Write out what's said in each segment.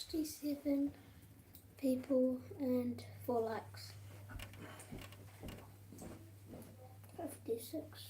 67 people and 4 likes. 56.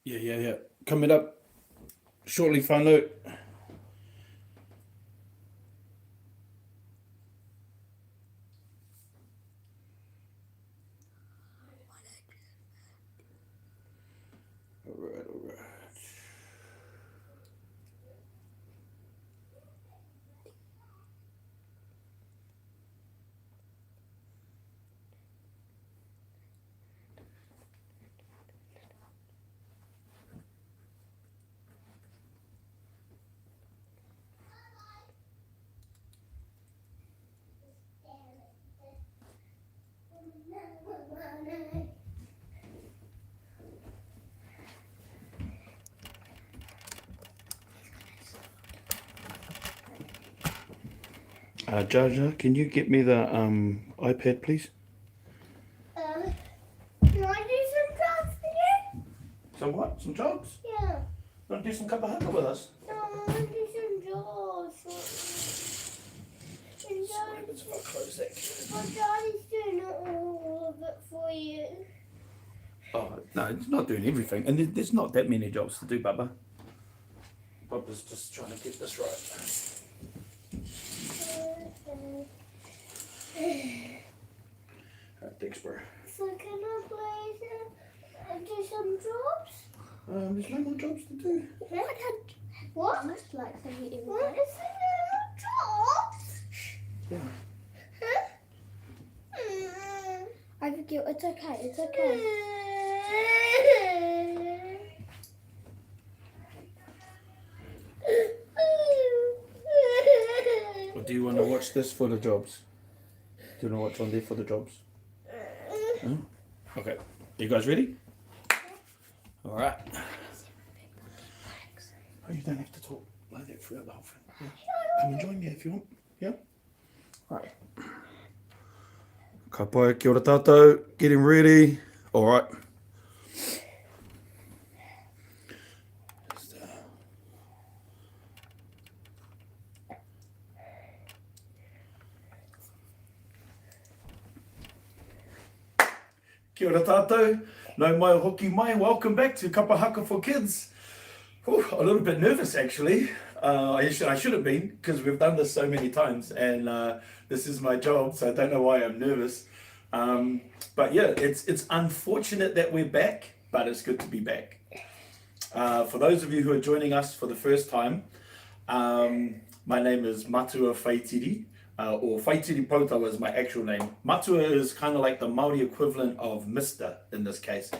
Yeah. Coming up shortly, whānau. Alright. Jaja, can you get me the iPad, please? Can I do some jobs for you? Some what? Some jobs? Yeah. You want to do some kapahaka with us? No, I want to do some jobs. Let's close that. My daddy's doing all of it for you. Oh, no, it's not doing everything. And there's not that many jobs to do, Bubba. Bubba's just trying to get this right. Thanks, bro. So can I please do some jobs? There's no more jobs to do. What? I must like some eating. What is there jobs? Yeah. Huh? I forget. It's okay. It's okay. Or do you want to watch this for the jobs? Do you want to watch on there for the jobs? No? Okay. You guys ready? Alright. Oh, you don't have to talk like that throughout the whole thing. Yeah. Come and join me if you want. Yeah? Right. Ka pai, kia ora tātou. Getting ready. Alright. Kia ora tātou, no mai hoki mai, welcome back to Kapahaka for Kids. Whew, a little bit nervous actually, I should have been because we've done this so many times and this is my job, so I don't know why I'm nervous. But yeah, it's unfortunate that we're back, but it's good to be back. For those of you who are joining us for the first time, my name is Matua Whaitiri. Or Whaitiri Poutau is my actual name. Matua is kind of like the Māori equivalent of Mr. in this case.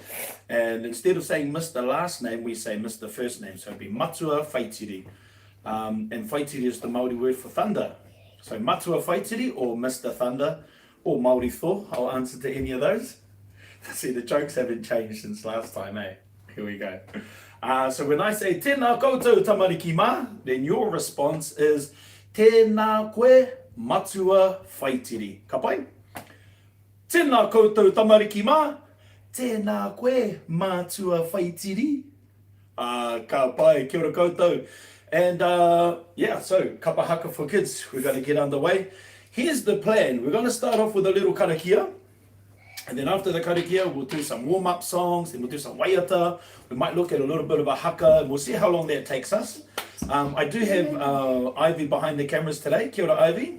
And instead of saying Mr. last name, we say Mr. first name. So it'd be Matua Whaitiri. And Whaitiri is the Māori word for thunder. So Matua Whaitiri or Mr. Thunder or Māori Tho. I'll answer to any of those. See, the jokes haven't changed since last time, eh? Here we go. So when I say tēnā koutou tamariki mā, then your response is tēnā koe Matua Whaitiri. Ka pai? Tēnā koutou tamariki mā, tēnā koe Matua Whaitiri. Ka pai, kia ora koutou. And yeah, so Kapahaka for Kids, we're going to get underway. Here's the plan. We're going to start off with a little karakia. And then after the karakia, we'll do some warm-up songs, then we'll do some waiata. We might look at a little bit of a haka, and we'll see how long that takes us. I do have Ivy behind the cameras today. Kia ora, Ivy.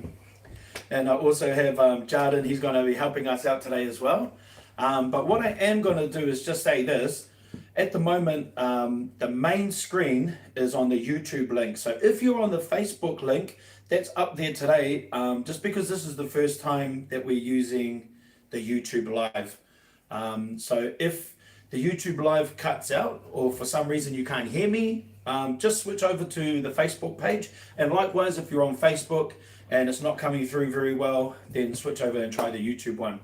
And I also have Jarden. He's going to be helping us out today as well. But what I am going to do is just say this. At the moment, the main screen is on the YouTube link. So if you're on the Facebook link, that's up there today, just because this is the first time that we're using the YouTube Live. So if the YouTube Live cuts out or for some reason you can't hear me, just switch over to the Facebook page. And likewise, if you're on Facebook and it's not coming through very well, then switch over and try the YouTube one.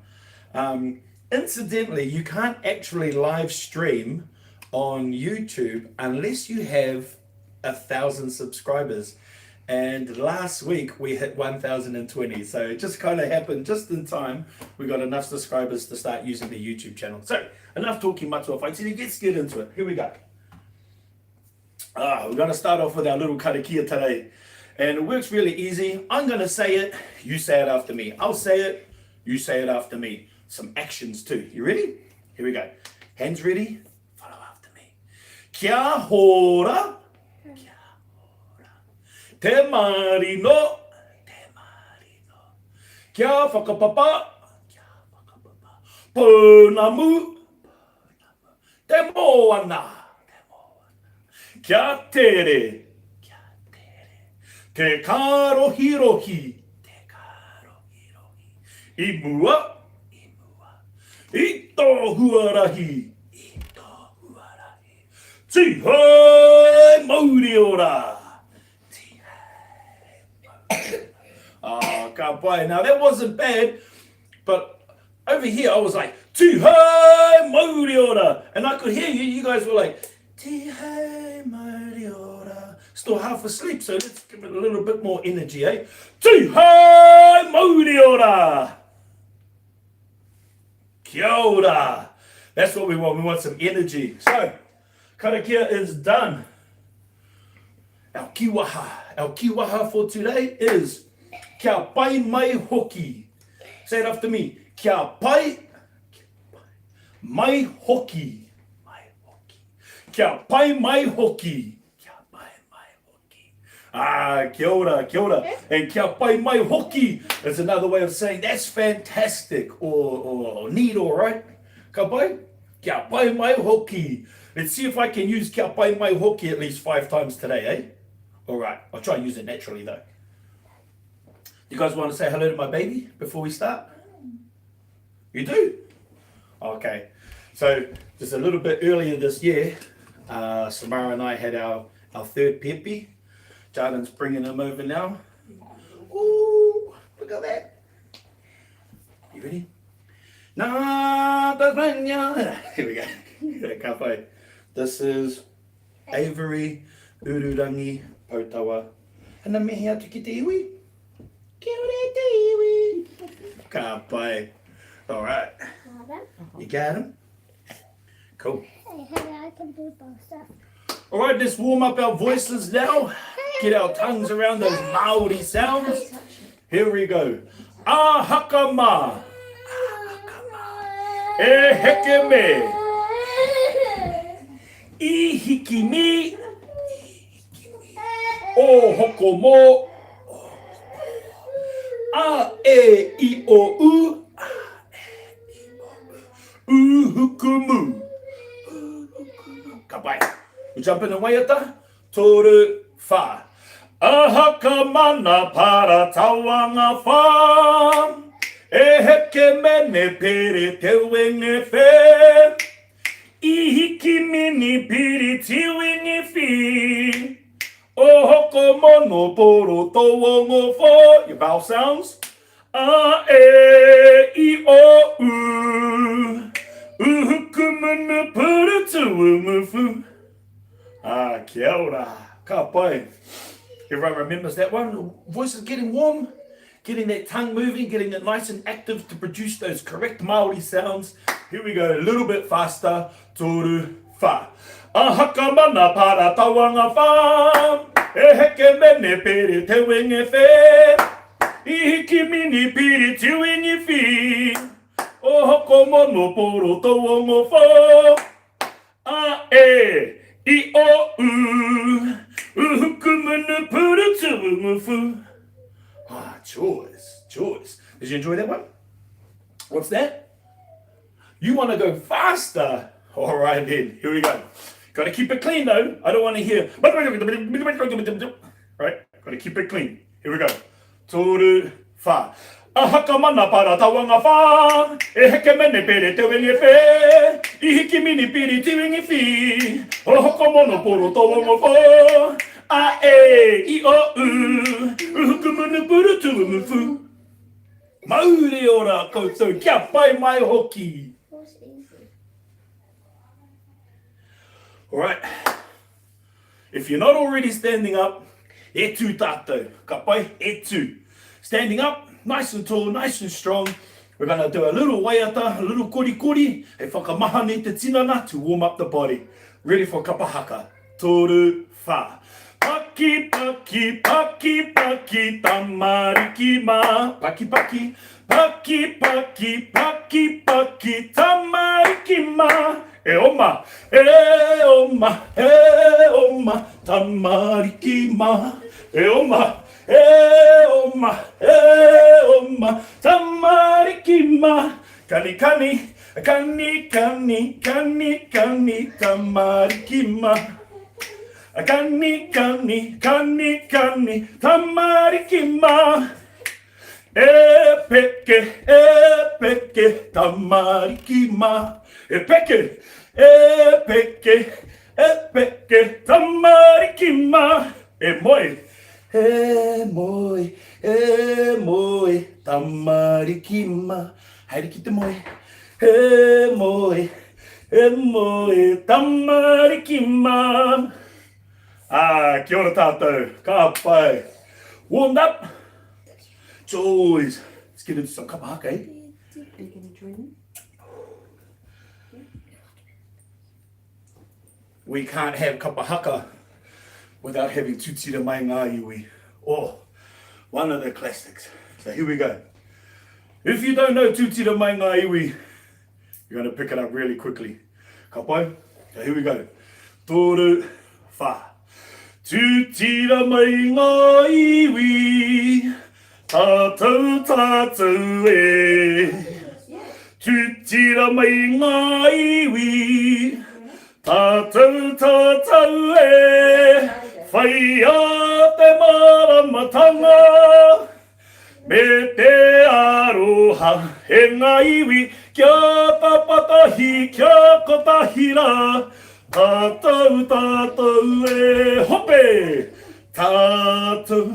Incidentally, you can't actually live stream on YouTube unless you have 1,000 subscribers. And last week we hit 1,020, so it just kind of happened just in time. We got enough subscribers to start using the YouTube channel. So enough talking matua whaitiri, let's get into it. Here we go. We're going to start off with our little karakia today, and it works really easy. I'm going to say it, you say it after me. I'll say it, you say it after me. Some actions too. You ready? Here we go. Hands ready? Follow after me. Kia hora. Te marino, kia whakapapa, pōnamu, te moana, kia tere, te karohirohi, i mua, i tō huarahi, tihai mauri ora. Kapahaka. Now that wasn't bad, but over here I was like, Tihai mauri ora. And I could hear you, you guys were like, Tihai mauri ora. Still half asleep, so let's give it a little bit more energy, eh? Tihai mauri ora. Kia ora. That's what we want. We want some energy. So, karakia is done. Our kiwaha for today is kia pai mai hoki. Say it after me. Kia pai mai hoki. Kia pai mai hoki. Kia ora, kia ora. And kia pai mai hoki is another way of saying that's fantastic or neat, all right? Ka pai? Kia pai mai hoki. Let's see if I can use kia pai mai hoki at least 5 times today, eh? All right, I'll try and use it naturally though. You guys want to say hello to my baby before we start? You do? Okay. So just a little bit earlier this year, Samara and I had our third pepe. Jordan's bringing him over now. Ooh, look at that. You ready? Here we go. Kapai. This is Avery Ururangi Potawa. And I'm here to get the iwi. Get the iwi. Kapai. All right. You got him? Cool. I can do both stuff. All right, let's warm up our voices now. Get our tongues around those Maori sounds. Here we go. Haka ma. E heke me. I hiki mi. O hoko mo. A e I o u. Uhukumu. Kapai. We jump in the waiata. Toru fa. Haka mana para tawanga fa. E heke mene pere te wenge fe. I hiki mini piri ti wingi fi. O hoko mono poro to wongo fo. Your vowel sounds. A e I o u. Uhukumunu puru tu umufu. Kia ora. Ka pai. Everyone remembers that one? Voice is getting warm. Getting that tongue moving, getting it nice and active to produce those correct Māori sounds. Here we go, a little bit faster. Toru fa. Haka mana para tawanga fa. E heke mene pere te wenge fe. I hiki mini piri te wingi fi. O hoko mono poro to wongo fo. A e I o u. Uhukumunu puru tu umufu. Choice. Did you enjoy that one? What's that? You want to go faster? All right then, here we go. Got to keep it clean though. I don't want to hear. Right? Got to keep it clean. Here we go. Toru fa. A haka mana para tawanga fa. E heke mene pere te wingi fe. I hiki mini piri ti wingi fi. O hoko mono poro tawanga fa. A e I o u. Uhuku munu puru tu umufu. Mauri ora koutou. Kia pai mai hoki. What's easy? All right. If you're not already standing up, e tu tātou. Ka pai, e tu. Standing up, nice and tall, nice and strong. We're going to do a little waiata, a little kori kori, e whakamahane te tinana to warm up the body. Ready for kapahaka. Toru fa. Paki, paki, paki, paki, tamariki ma. Paki, paki, paki, paki, paki, paki, tamariki ma. E oma, tamariki ma. E oma, tamariki ma. Kani, kani, kani, kani, kani, kani, tamariki ma. Kani, kani, kani, kani, tamariki ma. Epeke, tamariki ma. Epeke, tamariki ma. Moi, tamariki ma. Haere ki te moi. Moi, tamariki ma. Kia ora tātou. Ka pai. Warmed up. Joys. Let's get into some kapahaka, eh? We can't have kapahaka without having tutira mai ngā iwi. Oh, one of the classics. So here we go. If you don't know tutira mai ngā iwi, you're going to pick it up really quickly. Ka pai. So here we go. Toru fa. Tutira mai ngā iwi, tātou tātou e. Tutira mai ngā iwi, tātou tātou e. Whai a te maramatanga, me te aroha he ngā iwi, kia tapatahi, kia kotahira. Tātou, tātou e hope, tātou,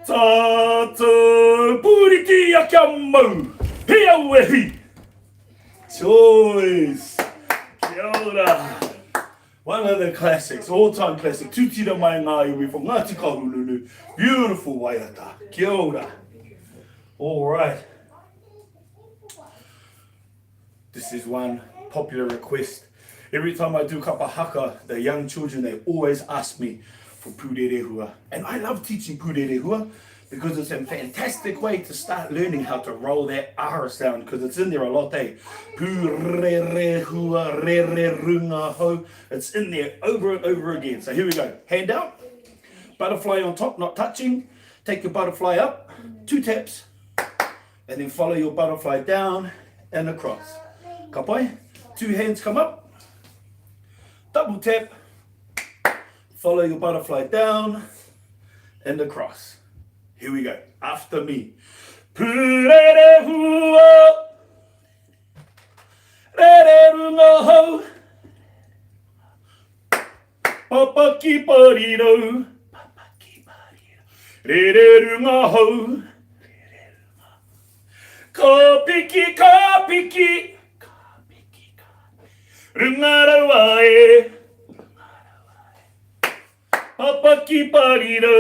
tātou, puriki a kia mau, hea wehi. Choice, kia ora. One of the classics, all-time classic, tutira mai ngā iwi from Ngāti Kahululu, beautiful waiata, kia ora. All right. This is one popular request. Every time I do kapahaka, the young children, they always ask me for pūrerehua. And I love teaching pūrerehua because it's a fantastic way to start learning how to roll that R sound, because it's in there a lot, eh? Pūrerehua, re-re-runga ho. It's in there over and over again. So here we go. Hand out. Butterfly on top, not touching. Take your butterfly up, 2 taps. And then follow your butterfly down and across. Ka pai. 2 hands come up. Double tap, follow your butterfly down and across. Here we go, after me. Pūrerehua, re-re-runga ho. Papaki pariro, re-re-runga ho. Ka piki, rungarawa e. Papaki pariro,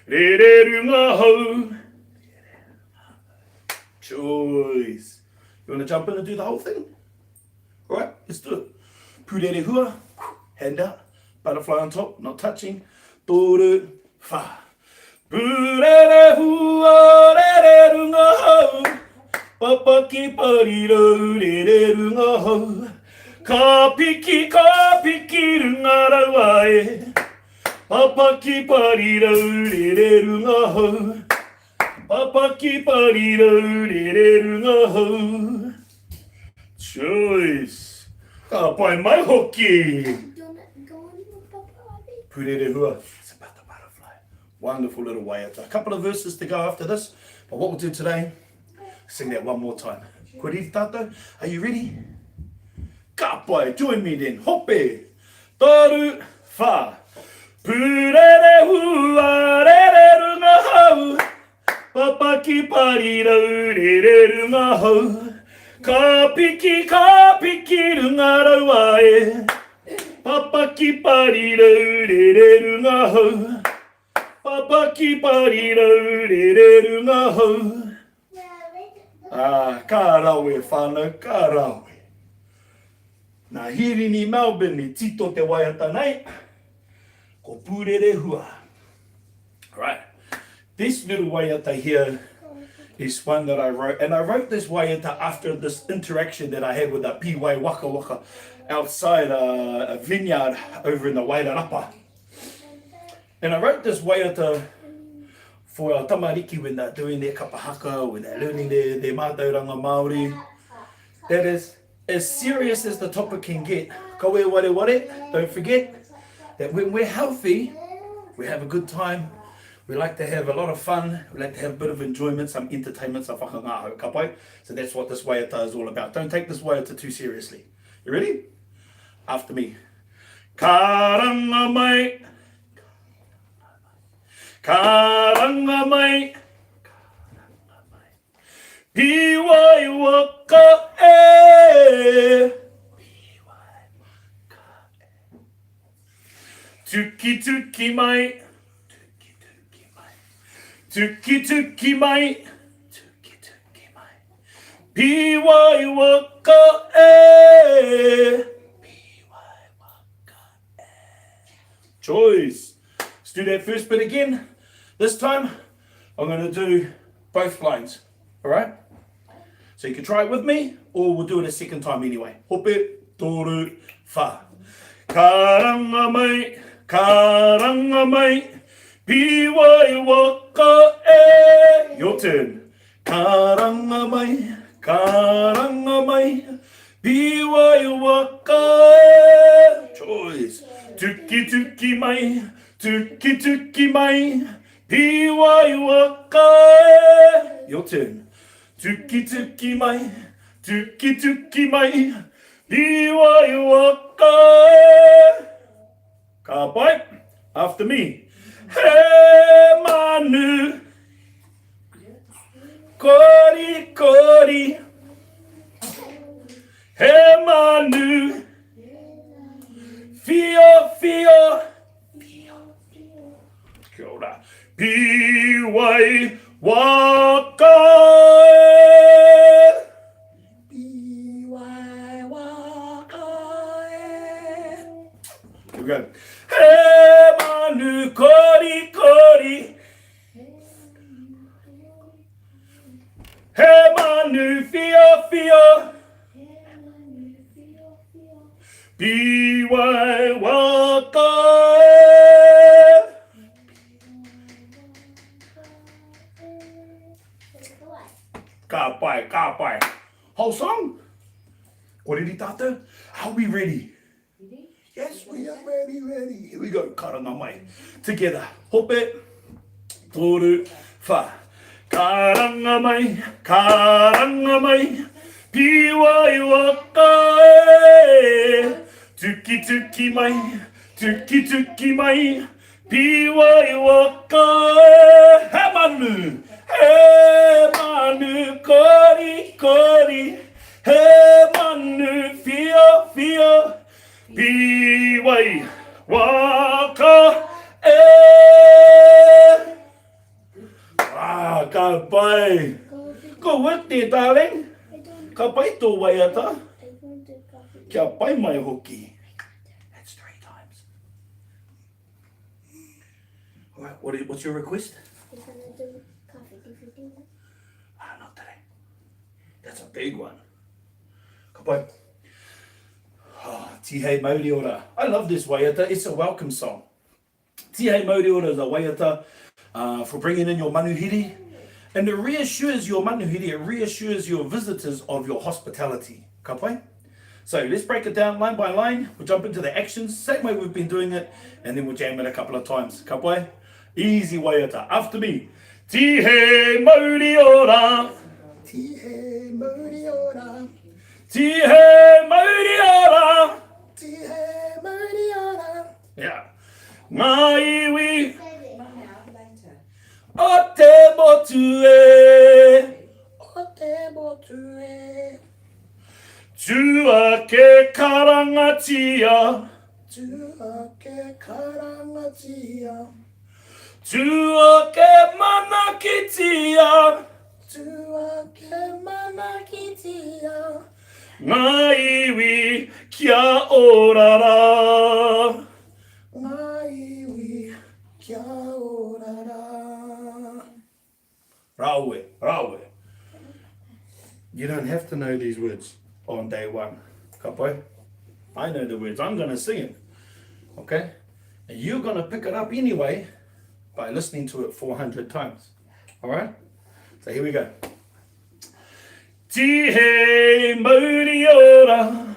re-re-runga ho. Choice. You want to jump in and do the whole thing? All right, let's do it. Pūrerehua, hand out, butterfly on top, not touching. Toru fa. Pūrerehua, re-re-runga ho. Papaki pariro, re-re-runga ho. Ka piki, rungarawa e. Papaki pariro, re-re-runga ho. Papaki pariro, re-re-runga ho. Choice. Ka pai mai hoki. Do you want to go on with Papa Abby? Purere hua. It's about the butterfly. Wonderful little waiata. A couple of verses to go after this. But what we'll do today, sing that one more time. Ko riri tātou. Are you ready? Ka pai. Join me then. Hope. Taru. Wha. Purere hua. Rere runga hau. Papa ki pari rau. Rere runga hau. Ka piki runga rau ae. Papa ki pari rau, re re runga hau. Papa ki pari rau, re re runga hau. Ka rawe whānau, ka rawe. Nā hiri ni Melbourne ni tito te waiata nei. Ko pūrere hua. Right. This little waiata here is one that I wrote. And I wrote this waiata after this interaction that I had with a piwai waka waka outside a vineyard over in the Wairarapa. And I wrote this waiata for our tamariki when they're doing their kapahaka, when they're learning their mātauranga Māori. That is as serious as the topic can get. Ka ware ware ware, don't forget that when we're healthy, we have a good time. We like to have a lot of fun. We like to have a bit of enjoyment, some entertainment, some whakangāhau ka pai. So that's what this waiata is all about. Don't take this waiata too seriously. You ready? After me. Karanga mai. Karanga mai. Piwai waka e. Tuki tuki mai. Tuki tuki mai. Tuki tuki mai. Piwai waka e. Piwai waka e. Choice. Let's do that first bit again. This time, I'm going to do both lines. Alright? So you can try it with me, or we'll do it a second time anyway. Hope, toru, wha. Karanga mai, karanga mai. Piwai waka e. Your turn. Karanga mai, karanga mai. Piwai waka e. Choice. Tuki tuki mai, tuki tuki mai. Piwai waka e. Your turn. Tuki tuki mai, tuki tuki mai. Piwai waka e. Ka pai. After me. He manu, kori kori. He manu, fio fio. Kia ora. Piwai waka e. Piwai waka e. Here we go. He manu kori kori. He manu fio fio. Piwai waka e. Ka pai, ka pai. Whole song? Ko riri tātou? Are we ready? Yes, we are ready. Here we go. Karanga mai. Together. Hope, toru, wha. Karanga mai, karanga mai. Piwai waka e. Tuki tuki mai, tuki tuki mai. Piwai waka e. He manu, he manu, kori kori. He manu, fio fio. Piwai waka e. Ka pai. Go work there, darling. Ka pai tō waiata. Kia pai mai hoki. That's 3 times. Alright, what's your request? We're going to do coffee. Did you do that? Not today. That's a big one. Ka pai. Tihei Mauri ora. I love this waiata. It's a welcome song. Tihei Mauri ora is a waiata for bringing in your manuhiri. And it reassures your manuhiri, it reassures your visitors of your hospitality. Ka pai? So let's break it down line by line. We'll jump into the actions, same way we've been doing it, and then we'll jam it a couple of times. Ka pai? Easy waiata. After me. Tihe mauri ora. Tihe mauri ora. Tihe mauri ora. Tihe mauri ora. Yeah. Ngai wi. Later. O te motu e. O te motu e. Tua ke karangatia. Tua ke karangatia. Tua ke manakitia. Tua ke manakitia. Ngai wi kia orara. Ngai wi kia orara. Rawe, rawe. You don't have to know these words on day one. Ka pai? I know the words. I'm going to sing it. Okay? And you're going to pick it up anyway by listening to it 400 times. All right? So here we go. Tihe mauri ora.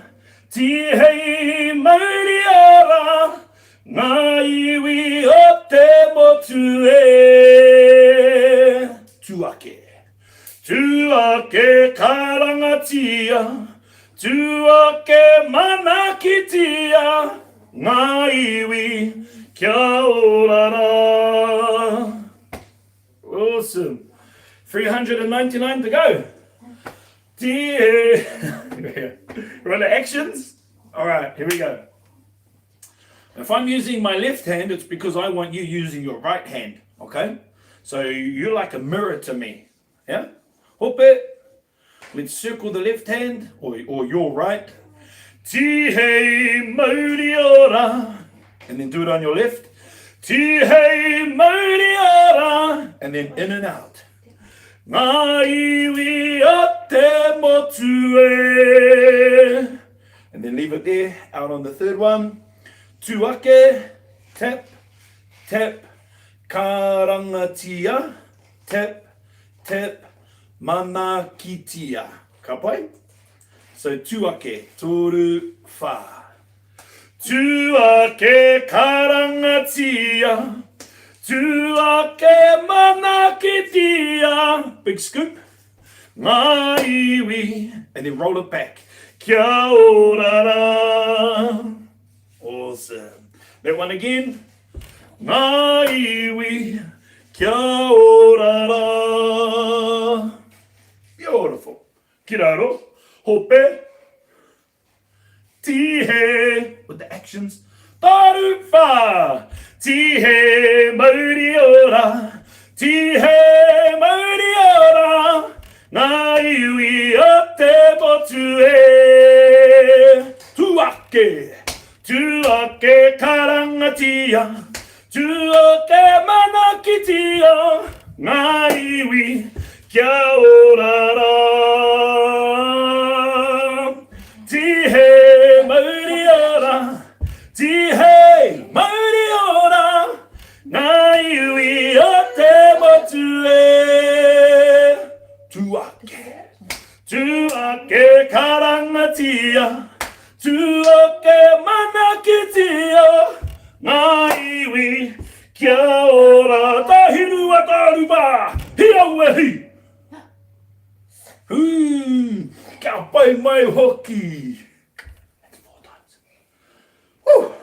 Tihe mauri ora. Ngai wi o te motu e. Tuake. Tuake karangatia. Tuake manakitia. Ngai wi kia orara. Awesome. 399 to go. Dear. Run the actions. All right, here we go. If I'm using my left hand, it's because I want you using your right hand. Okay? So you're like a mirror to me. Yeah? Hope it. Let's circle the left hand or your right. Tihe mauri ora. And then do it on your left. Tihe mauri ora. And then in and out. Ngai wi o te motu e. And then leave it there. Out on the third one. Tuake. Tap. Tap. Karangatia. Tap. Tap. Manakitia. Ka pai? So tuake, toru, fa. Tuake karangatia. Tuake manakitia. Big scoop. Ngai wi. And then roll it back. Kia orara. Awesome. That one again. Ngai wi. Kia orara. Beautiful. Kiraro. Hope. Tihe. With the actions. Taru fa. Tihe mauri ora. Tihe mauri ora. Ngai wi o te motu e. Tuake. Tuake karangatia. Tuake manakitia. Ngai wi kia orara. Tihe mauri ora. Tihe mauri ora. Ngai wi o te motu e. Tuake. Tuake karangatia. Tuake manakitia. Ngai wi kia ora. Tahiru ataruba. Hia wehi. Ka pai mai hoki. That's 4 times. Woo.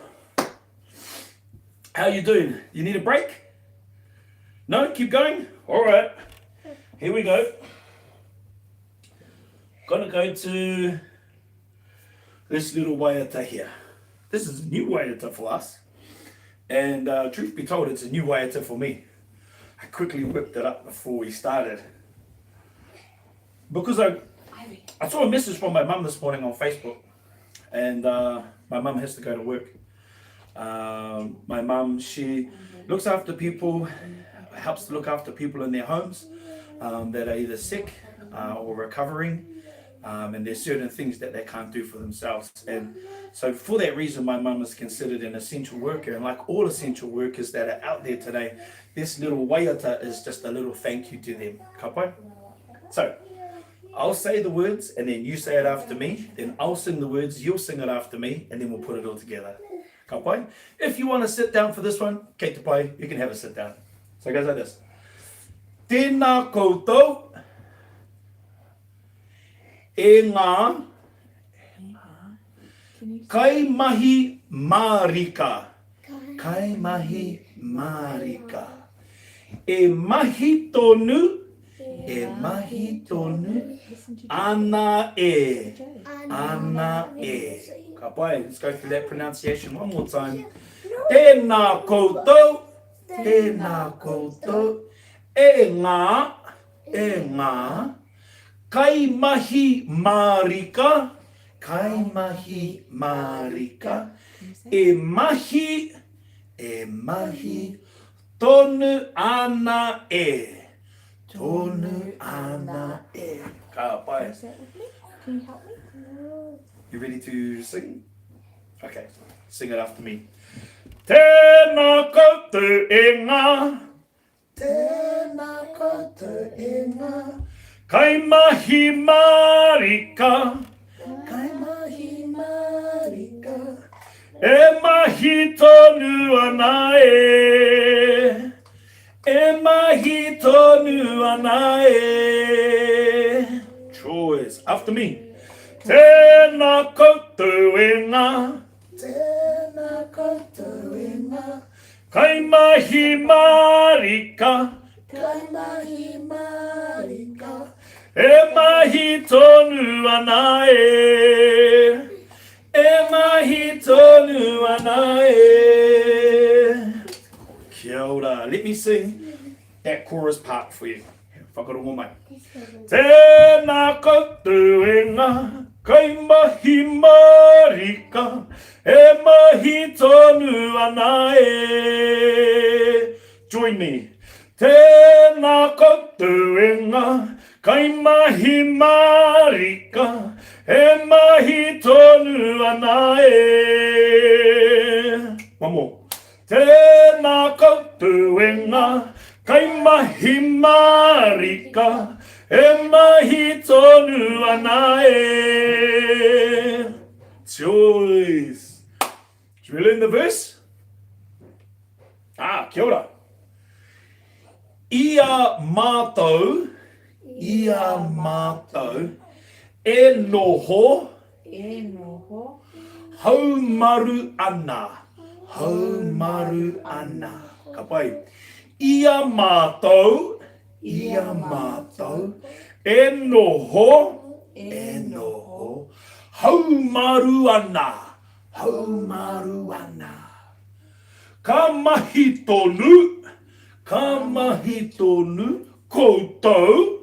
How you doing? You need a break? No? Keep going? All right. Here we go. Gonna go to this little waiata here. This is a new waiata for us. And truth be told, it's a new waiata for me. I quickly whipped it up before we started. Because I saw a message from my mum this morning on Facebook. And my mum has to go to work. My mum, she looks after people, helps to look after people in their homes that are either sick or recovering. And there's certain things that they can't do for themselves. And so for that reason, my mum is considered an essential worker. And like all essential workers that are out there today, this little waiata is just a little thank you to them. Ka pai? So I'll say the words and then you say it after me. Then I'll sing the words, you'll sing it after me, and then we'll put it all together. Ka pai? If you want to sit down for this one, kei te pai, you can have a sit down. So it goes like this. Tēnā koutou. E ngā kai mahi marika. Kai mahi marika. E mahi tonu. E mahi tonu. Ana e. Ana e. Ka pai, let's go through that pronunciation one more time. Tēnā koutou. Tēnā koutou. E ngā. E ngā. Kai mahi marika, kai mahi marika, e mahi, tonu ana e, tonu ana e. Ka pai. Can you help me? You ready to sing? Okay, sing it after me. Tēnā koutou e ngā, Tēnā koutou e ngā, kai mahi marika, kai mahi marika, e mahi tonu ana e, e mahi tonu ana e. Choice. After me. Tēnā koutou e ngā, tēnā koutou e ngā, kai mahi marika, kai mahi marika, e mahi tonu ana e, e mahi tonu ana e. Kia ora. Let me sing that chorus part for you. Whakarongo mai. Tēnā koutou e ngā, kai mahi marika, e mahi tonu ana e. Join me. Tēnā koutou e ngā, kai mahi marika, e mahi tonu ana e. One more. Tēnā koutou e ngā, kai mahi marika, e mahi tonu ana e. Choice. Should we learn the verse? Kia ora. Ia mātou, e noho, haumaru ana, ka pai. Ia mātou, e noho, haumaru ana. Ka mahi tonu, koutou,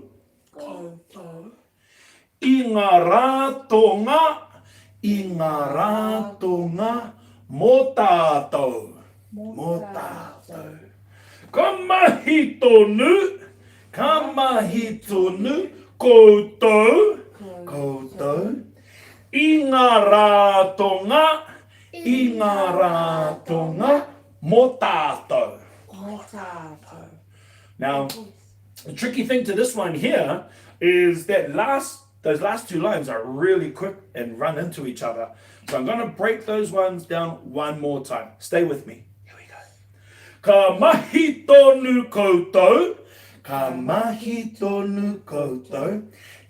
i ngā rātonga, mō tātou. Ka mahi tonu, koutou, i ngā rātonga, mō tātou. Now, the tricky thing to this one here is that those last two lines are really quick and run into each other. So I'm going to break those ones down one more time. Stay with me. Here we go. Ka mahi tonu koutou,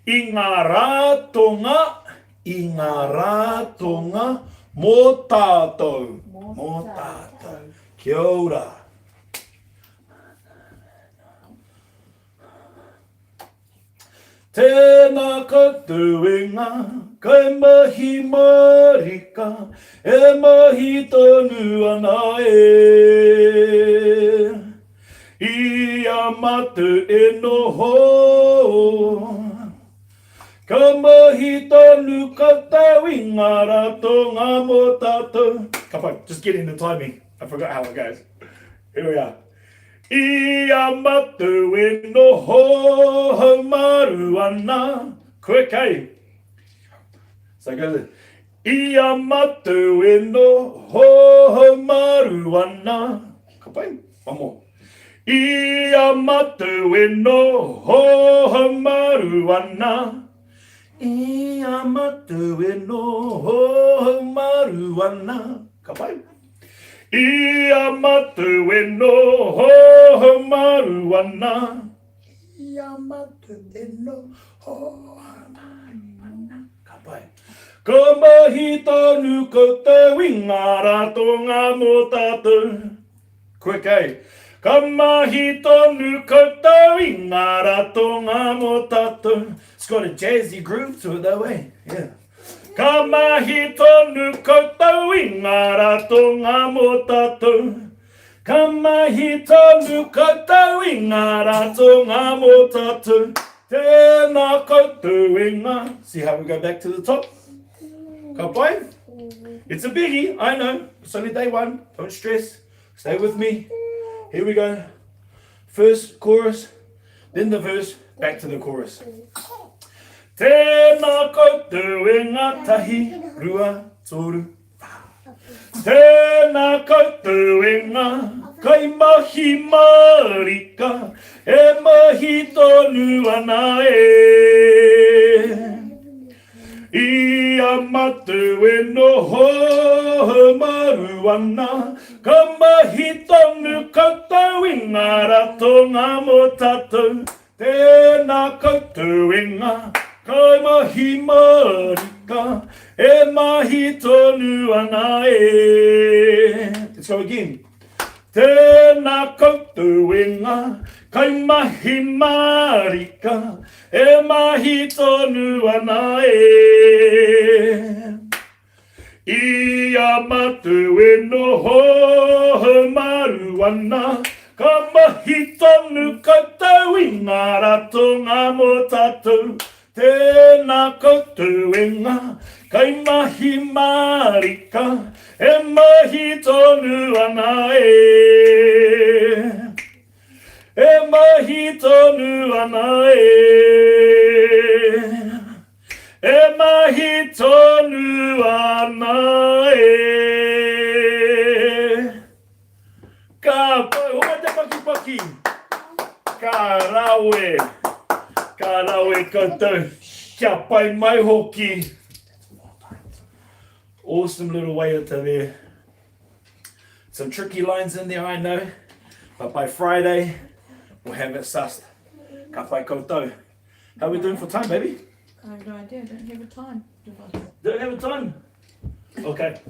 i ngā rātonga, mō tātou. Kia ora. Tēnā koutou e ngā, kai mahi marika, e mahi tonu ana e. Ia matu e noho, ka mahi tonu katau i ngā ratonga mō tātou. Come on, just get in the timing. I forgot how it goes. Here we are. Ia matu e noho haumaru ana. Koe kei. So it goes, Ia matu e no ho maru ana. Kapai. One more. Ia matu e no ho maru ana. Ia matu e no ho maru ana. Kapai. Ia matu e no ho maru ana. Yamatu eno ho. Kapai. Ka mahi tonu ko te wingara tonga mo tātou. Quick, eh? Ka mahi tonu ko te wingara tonga mo tātou. It's got a jazzy groove to it that way. Yeah. Ka mahi tonu ko te wingara tonga mo tātou. Ka mahi tonu ko te wingara tonga mo tātou. Tēnā koutou e ngā. See how we go back to the top? Ka pai? It's a biggie, I know. It's only day one. Don't stress. Stay with me. Here we go. First chorus, then the verse, back to the chorus. Tēnā koutou e ngā tahi, rua, toru, whā. Tēnā koutou e ngā kai mahi marika, e mahi tonu ana e. Ia matu e no ho maru ana, ka mahi tonu koutou i ngā ratonga mo tātou. Tēnā koutou e ngā kai mahi marika, e mahi tonu ana e. Let's go again. Tēnā koutou e ngā kai mahi marika, e mahi tonu ana e. Ia matu e no ho maru ana, ka mahi tonu koutou i ngā ratonga mo tātou. Tēnā koutou e ngā kai mahi marika, e mahi tonu ana e. E mahi tonu ana e. E mahi tonu ana e. Ka pai, hoa te paki paki. Ka rawe. Ka rawe koutou. Kia pai mai hoki. Awesome little waiata there. Some tricky lines in there, I know. But by Friday, we'll have it sussed. Ka pai koutou. How are we doing for time, baby? I have no idea. I don't have a time. Don't have a time? Okay.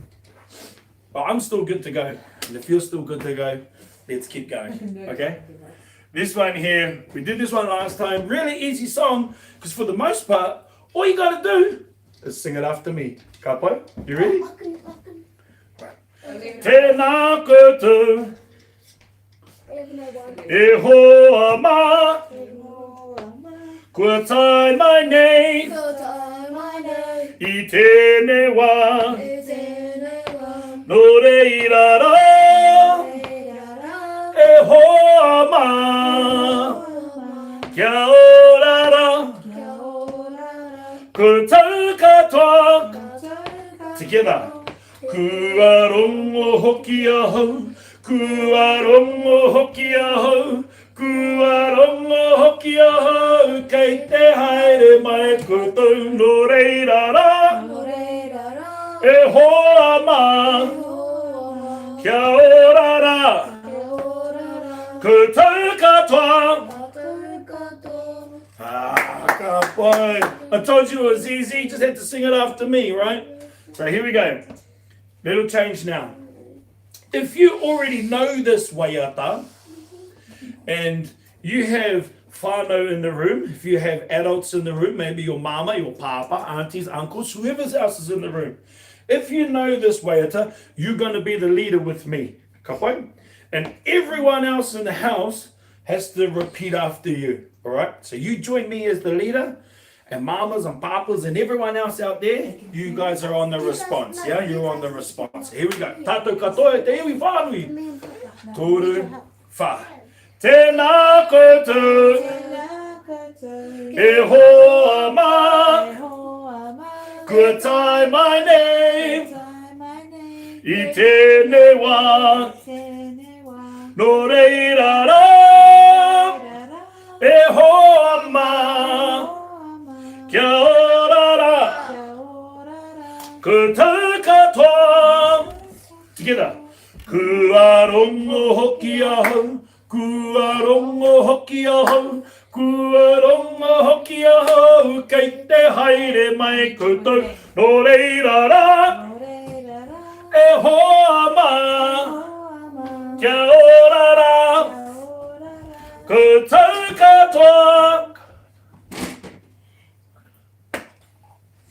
Well, I'm still good to go. And if you're still good to go, let's keep going. Okay? This one here, we did this one last time. Really easy song, because for the most part, all you gotta do is sing it after me. Ka pai? You ready? Tēnā koutou, e hoa mā, kua tai mai nei, I tēnei wā, no reira rā, e hoa mā, kia ora rā, kua tau katoa, together. Kua rongo hoki ahau, kua rongo hoki ahau, kua rongo hoki ahau, kei te haere mai koutou no reira rā, e hoa mā, kia ora rā, koutou katoa. Ka pai. I told you it was easy, you just had to sing it after me, right? So here we go. Little change now. If you already know this waiata, and you have whānau in the room, if you have adults in the room, maybe your mama, your papa, aunties, uncles, whoever else is in the room. If you know this waiata, you're going to be the leader with me. Ka pai? And everyone else in the house has to repeat after you. All right? So you join me as the leader. And mamas and papas and everyone else out there, you guys are on the response. Yeah, you're on the response. Here we go. Tātou katoa te iwi whānui. Toru whā. Tēnā koutou, e hoa mā, Kua tai mai nei, Tai mai nei. I tēnei wā, Tēnei wā. no reira rā, Rara. e hoa mā, Oama. kia ora rā, Kia ora rā. kua katoa. Together. Kua rongo hoki ahau, kua rongo hoki ahau, kua rongo hoki ahau, kei te haere mai koutou, no reira rā, Ore rara. e hoa mā, Oama. kia ora rā, Kia ora rā. koutou katoa.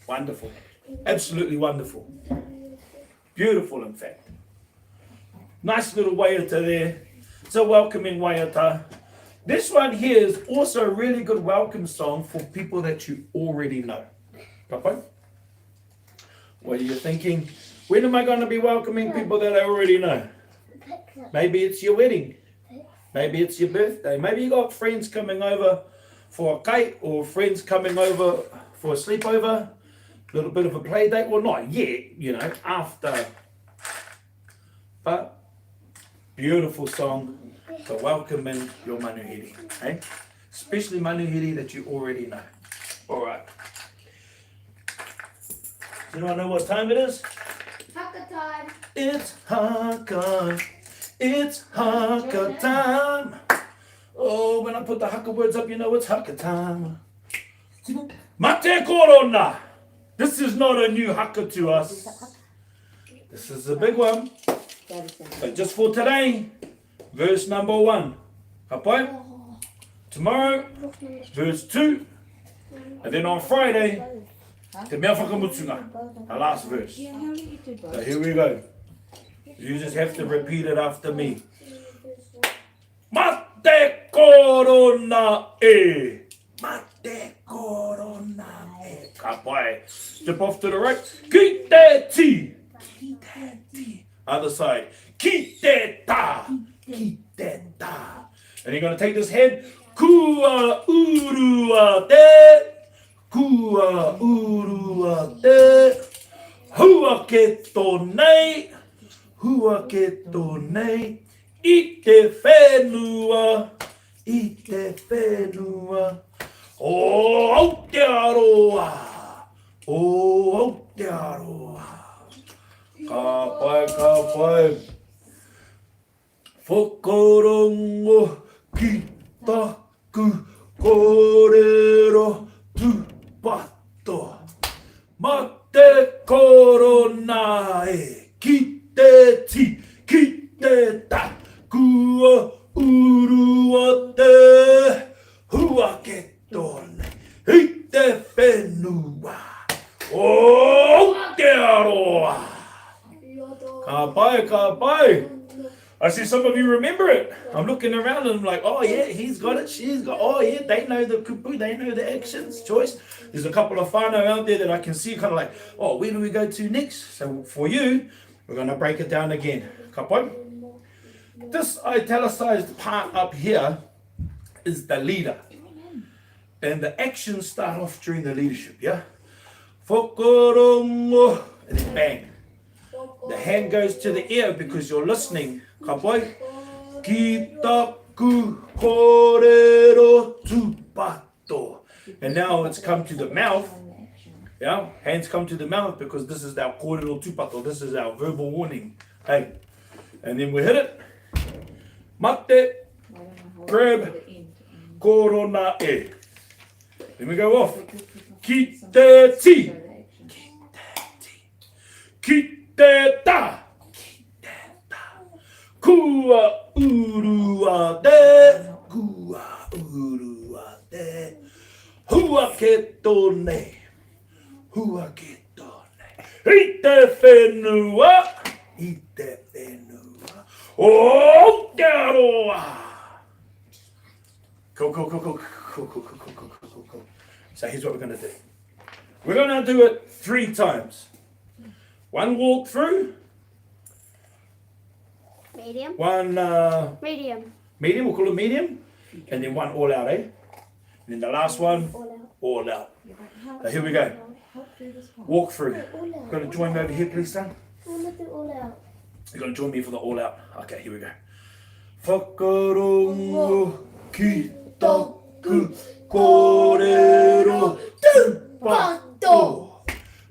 Wonderful. Absolutely wonderful. Beautiful, in fact. Nice little waiata there. It's a welcoming waiata. This one here is also a really good welcome song for people that you already know. Papa? What are you thinking? When am I going to be welcoming people that I already know? Maybe it's your wedding. Maybe it's your birthday. Maybe you got friends coming over for a kite or friends coming over for a sleepover. A little bit of a play date. Well, not yet, you know, after. But beautiful song to welcome in your manuhiri, eh? Especially manuhiri that you already know. All right. You don't know what time it is? Haka time. It's haka. It's haka time. Oh, when I put the haka words up, you know it's haka time. Mate korona. This is not a new haka to us. This is a big one. But just for today, verse number 1. Kapai? Tomorrow, verse 2. And then on Friday, te mea whakamutunga, the last verse. Yeah, how do you do So both? here we go. You just have to repeat it after me. Mate korona e. Mate korona e. Kapai. Step off to the right. Ki te ti. Ki te ti. Other side. Ki te ta. Ki te ta. And you're going to take this head. Kua urua te. Kua urua te. Hua ke tō nei. Hua ke tō nei. I te whenua. I te whenua. O Aotearoa. O Aotearoa. Ka pai, ka pai. Whakarongo ki taku kōrero tūpato. Ma te korona e ki te ti, ki te ta. Kua urua te hua ke tōne. I te whenua. O te aroa. Ka pai, ka pai. I see some of you remember it. I'm looking around and I'm like, oh yeah, he's got it, she's got, oh yeah, they know the kupu, they know the actions, choice. There's a couple of whānau out there that I can see kind of like, oh, where do we go to next? So for you, we're going to break it down again. Ka pai. This italicized part up here is the leader. And the actions start off during the leadership, yeah? Whakarongo, and then bang. The hand goes to the ear because you're listening. Ka pai. Ki taku kōrero tūpato. And now it's come to the mouth. Yeah, hands come to the mouth because this is our kōrero tūpato. This is our verbal warning. Hey, and then we hit it. Mate, grab, korona e. Then we go off. Ki te ti. Ki te ti. Ki te ta. Ki te ta. Kua urua te. Kua urua te. Hua ke tōne. Hua ke tōne. I te whenua. I te whenua. O te aroa. Cool, cool, cool, cool, cool, cool, cool, cool, cool, cool. So here's what we're going to do. We're going to do it 3 times. One walk through. Medium. One Medium. medium, we'll call it medium. And then one all out, eh? And then the last one, All out. all out. So here we go. Help do this one. Walk through. All out. Gonna join me over here, please, son. I want to do all out. You're gonna join me for the all out. Okay, here we go. Whakarongo ki taku korero tupato.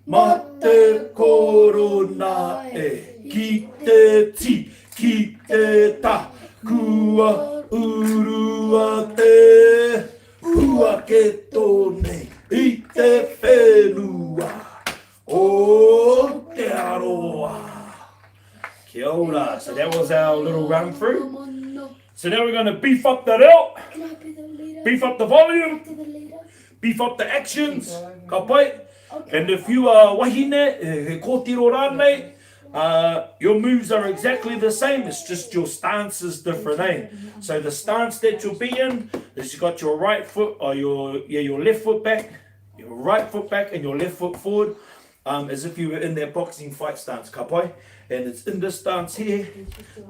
Ma te korona e ki te ti, ki te ta. Kua urua te ua ke tone i te whenua o te aroa. Kia ora. So that was our little run through. So now we're going to beef up the reo, Can I be the leader? beef up the volume, To the leader? beef up the actions. Ka pai. And if you are wahine, he kōtiro rānei, your moves are exactly the same. It's just your stance is different, eh? So the stance that you'll be in is you got your right foot or your left foot back, your right foot back, and your left foot forward, as if you were in that boxing fight stance, ka pai. And it's in this stance here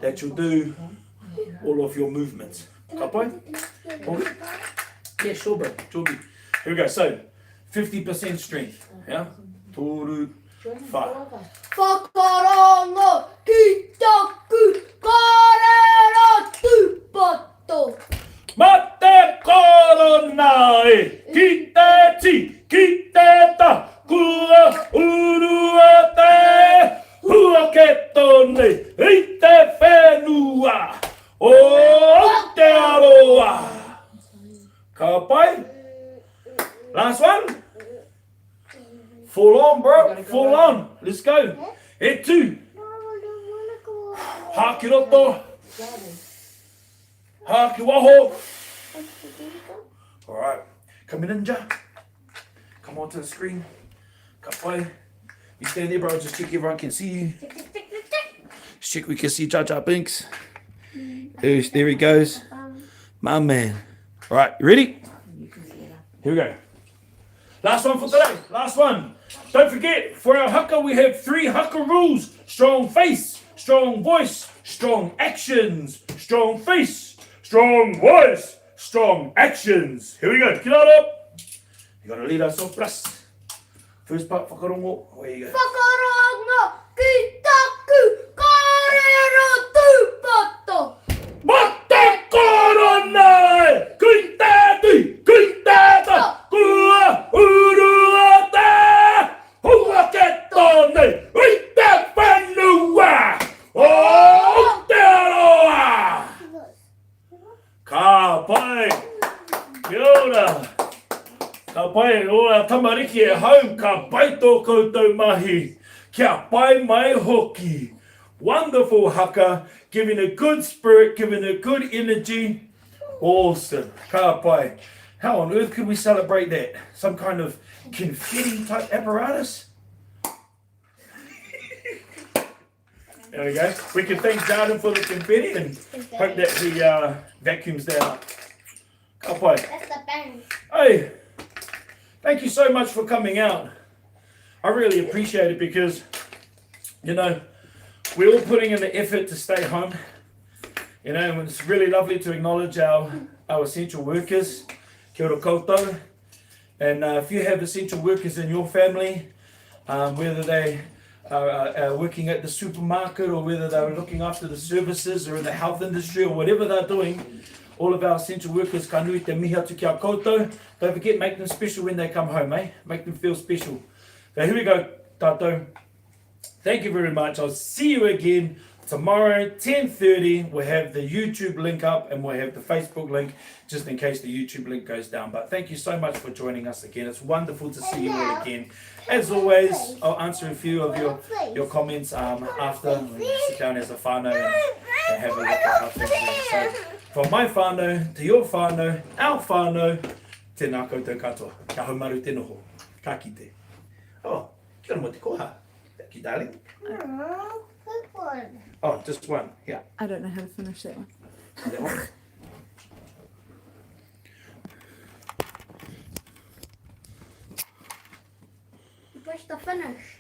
that you'll do all of your movements. Ka pai? Okay. Yeah, sure, bro. Sure. Here we go. So 50% strength. Yeah. Toru, 5. Whakarongo ki taku korero tupato. Mate korona e ki te ti, ki te ta, kua urua te, hua ke tone, i te whenua, o te aroa. Ka pai? Last one. Full on, bro. Full on. Let's go. E tu. No, I don't want to go. Haki roto. Haki waho. All right. Come in, ninja. Come onto the screen. Ka pai. You stand there, bro. Just check everyone can see you. Just check we can see Jaja Binks. There he goes. My man. All right. You ready? Here we go. Last one for today. Last one. Don't forget, for our haka, we have 3 haka rules. Strong face, strong voice, strong actions. Strong face, strong voice, strong actions. Here we go. Get on up. You're going to lead us off, plus. First part, whakarongo. Where you go? Whakarongo ki taku korero tupato. Mate korona, kui te tui, kui te ta, kua urua te, hua ke tone, i te whenua, o te aroa. Ka pai, kia ora. Ka pai, ora tamariki e hau, ka pai tō koutou mahi, kia pai mai hoki. Wonderful haka, giving a good spirit, giving a good energy. Awesome. Ka pai. How on earth could we celebrate that? Some kind of confetti type apparatus? There we go. We can thank Jordan for the confetti and hope that he vacuums that up. Ka pai. That's the bang. Hey, thank you so much for coming out. I really appreciate it because, you know, we're all putting in the effort to stay home. You know, and it's really lovely to acknowledge our essential workers. Kia ora koutou. And if you have essential workers in your family, whether they are working at the supermarket or whether they're looking after the services or in the health industry or whatever they're doing, all of our essential workers, ka nui te mihi atu kia koutou. Don't forget, make them special when they come home, eh? Make them feel special. So here we go, tātou. Thank you very much. I'll see you again tomorrow, 10:30. We'll have the YouTube link up and we'll have the Facebook link just in case the YouTube link goes down. But thank you so much for joining us again. It's wonderful to see you all again. As always, I'll answer a few of your comments after we sit down as a whānau and have a look at how things are. So, from my whānau to your whānau, our whānau, tēnā koutou katoa. Kia haumaru te noho. Ka kite. Oh, kia ora mo te koha. Thank you, darling. Oh, good one. Oh, just one. Yeah. I don't know how to finish that one. That one. Push the finish.